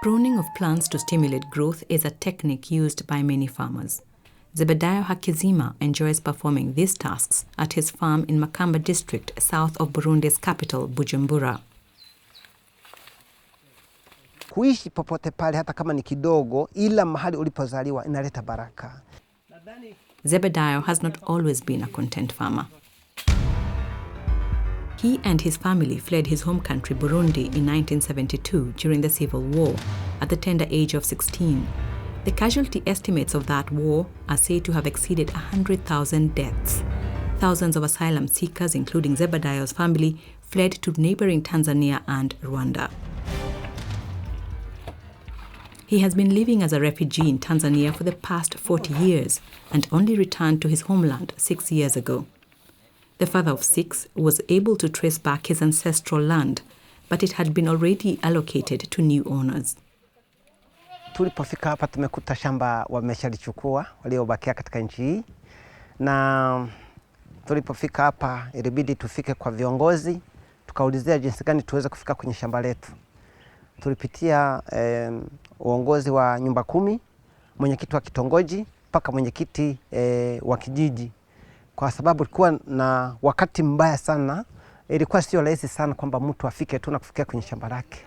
Pruning of plants to stimulate growth is a technique used by many farmers. ZEBEDAYO HAKIZIMA enjoys performing these tasks at his farm in Makamba district south of Burundi's capital, Bujumbura. Kuishi popote pale hata kama ni kidogo ila mahali ulipozaliwa inaleta baraka. ZEBEDAYO has not always been a content farmer. He and his family fled his home country Burundi in 1972 during the civil war at the tender age of 16. The casualty estimates of that war are said to have exceeded 100,000 deaths. Thousands of asylum seekers, including ZEBEDAYO's family, fled to neighboring Tanzania and Rwanda. He has been living as a refugee in Tanzania for the past 40 years and only returned to his homeland 6 years ago. The father of 6 was able to trace back his ancestral land, but it had been already allocated to new owners. Tulipofika hapa tumekuta shamba wameshalichukua waliobakia katika nchi hii, na tulipofika hapa ilibidi tufike kwa viongozi tukaulizia jinsi gani tuweze kufika kwenye shamba letu. Tulipitia uongozi wa nyumba 10, mwenyekiti wa kitongoji mpaka mwenyekiti wa kijiji, kwa sababu ilikuwa na wakati mbaya sana. Ilikuwa sio rahisi sana kwamba mtu afike tu na kufikia kwenye shamba lake.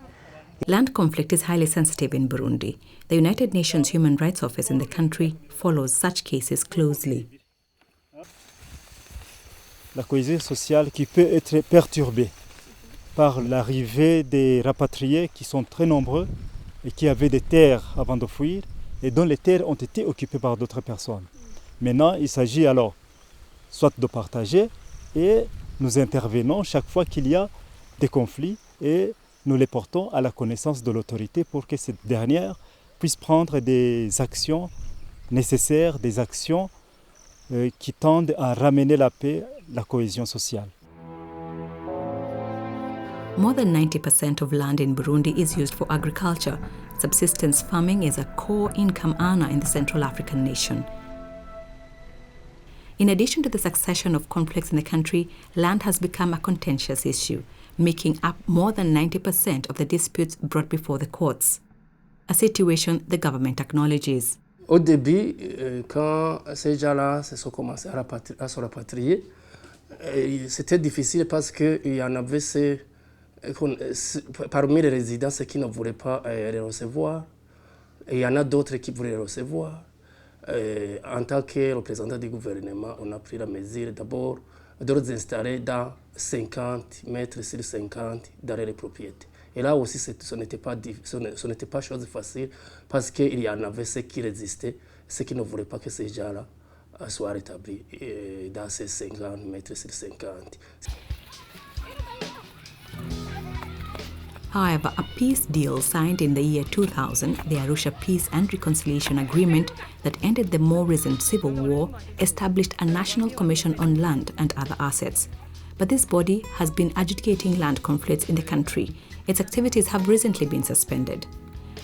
Land conflict is highly sensitive in Burundi. The United Nations Human Rights Office in the country follows such cases closely. La cohésion sociale qui peut être perturbée par l'arrivée des rapatriés qui sont très nombreux et qui avaient des terres avant de fuir et dont les terres ont été occupées par d'autres personnes. Maintenant, il s'agit alors soit de partager et nous intervenons chaque fois qu'il y a des conflits et nous les portons à la connaissance de l'autorité pour que cette dernière puisse prendre des actions nécessaires, des actions qui tendent à ramener la paix, la cohésion sociale. More than 90% of land in Burundi is used for agriculture. Subsistence farming is a core income earner in the Central African nation. In addition to the succession of conflicts in the country, land has become a contentious issue, making up more than 90% of the disputes brought before the courts. A situation the government acknowledges. Au début, quand ces gens-là se sont commencés à se rapatrier, c'était difficile parce qu'il y en avait parmi les résidents ceux qui ne voulaient pas les recevoir. Et il y en a d'autres qui voulaient les recevoir. En tant que représentant du gouvernement, on a pris la mesure d'abord de les installer dans 50 mètres sur 50 dans les propriétés. Et là aussi, ce n'était pas chose facile parce qu'il y en avait ceux qui résistaient, ceux qui ne voulaient pas que ces gens-là soient rétablis dans ces 50 mètres sur 50. However, a peace deal signed in the year 2000, the Arusha Peace and Reconciliation Agreement that ended the more recent civil war, established a National Commission on Land and Other Assets. But this body has been adjudicating land conflicts in the country. Its activities have recently been suspended.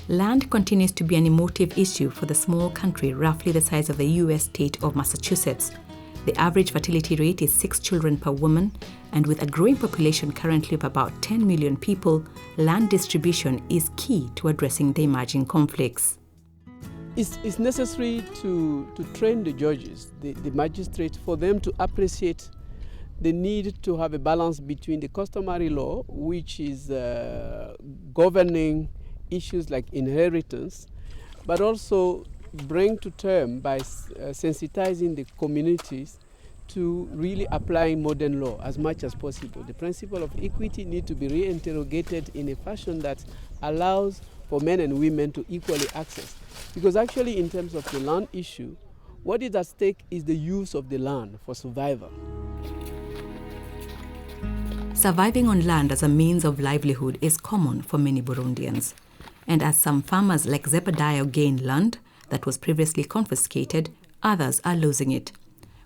Land continues to be an emotive issue for the small country roughly the size of the US state of Massachusetts. The average fertility rate is 6 children per woman, and with a growing population currently of about 10 million people, land distribution is key to addressing the emerging conflicts. It's necessary to train the judges, the magistrates, for them to appreciate the need to have a balance between the customary law, which is governing issues like inheritance, but also bring to term by sensitizing the communities to really applying modern law as much as possible. The principle of equity needs to be reinterrogated in a fashion that allows for men and women to equally access. Because actually, in terms of the land issue, what is at stake is the use of the land for survival. Surviving on land as a means of livelihood is common for many Burundians. And as some farmers like ZEBEDAYO gain land that was previously confiscated, others are losing it.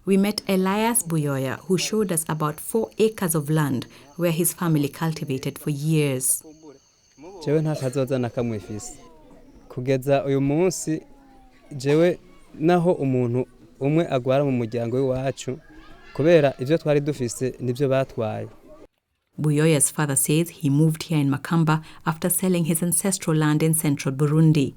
We met ELIAS BUYOYA, who showed us about 4 acres of land where his family cultivated for years. Jewe nta kazoza na kamwe mfise. Kugeza uyu munsi jewe naho umuntu umwe agwara mu muryango w'iwacu kubera ivyo twari dufise nivyo batwaye. Buyoya's father says he moved here in Makamba after selling his ancestral land in central Burundi.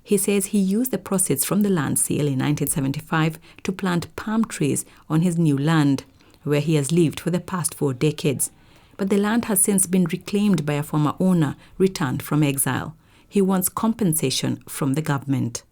He says he used the proceeds from the land sale in 1975 to plant palm trees on his new land, where he has lived for the past 4 decades. But the land has since been reclaimed by a former owner returned from exile. He wants compensation from the government.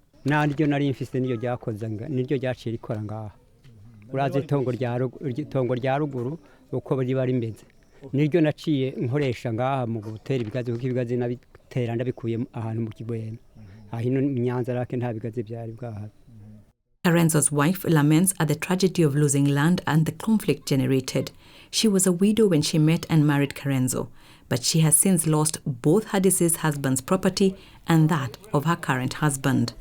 Karenzo's wife laments at the tragedy of losing land and the conflict generated. She was a widow when she met and married Karenzo, but she has since lost both her deceased husband's property and that of her current husband.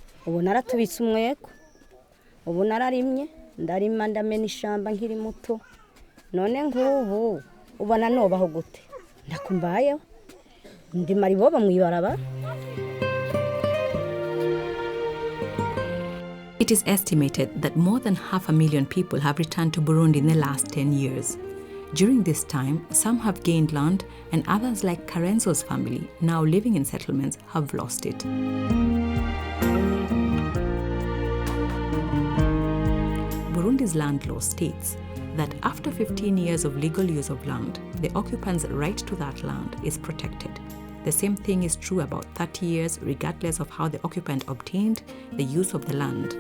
It is estimated that more than 500,000 people have returned to Burundi in the last 10 years. During this time, some have gained land and others, like Karenzo's family, now living in settlements, have lost it. Burundi's land law states that after 15 years of legal use of land, the occupant's right to that land is protected. The same thing is true about 30 years, regardless of how the occupant obtained the use of the land.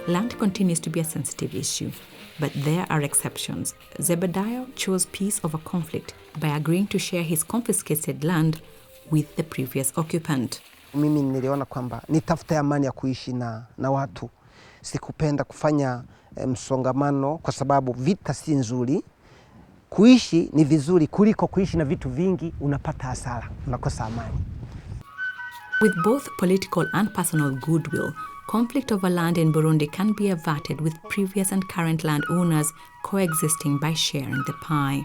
Land continues to be a sensitive issue, but there are exceptions. ZEBEDAYO chose peace over conflict by agreeing to share his confiscated land with the previous occupant. Mimi niliona kwamba nitafuta amani ya kuishi na watu. Sikupenda kufanya msongamano kwa sababu vita si nzuri. Kuishi ni vizuri kuliko kuishi na vitu vingi, unapata hasara, unakosa amani. With both political and personal goodwill, conflict over land in Burundi can be averted with previous and current landowners coexisting by sharing the pie.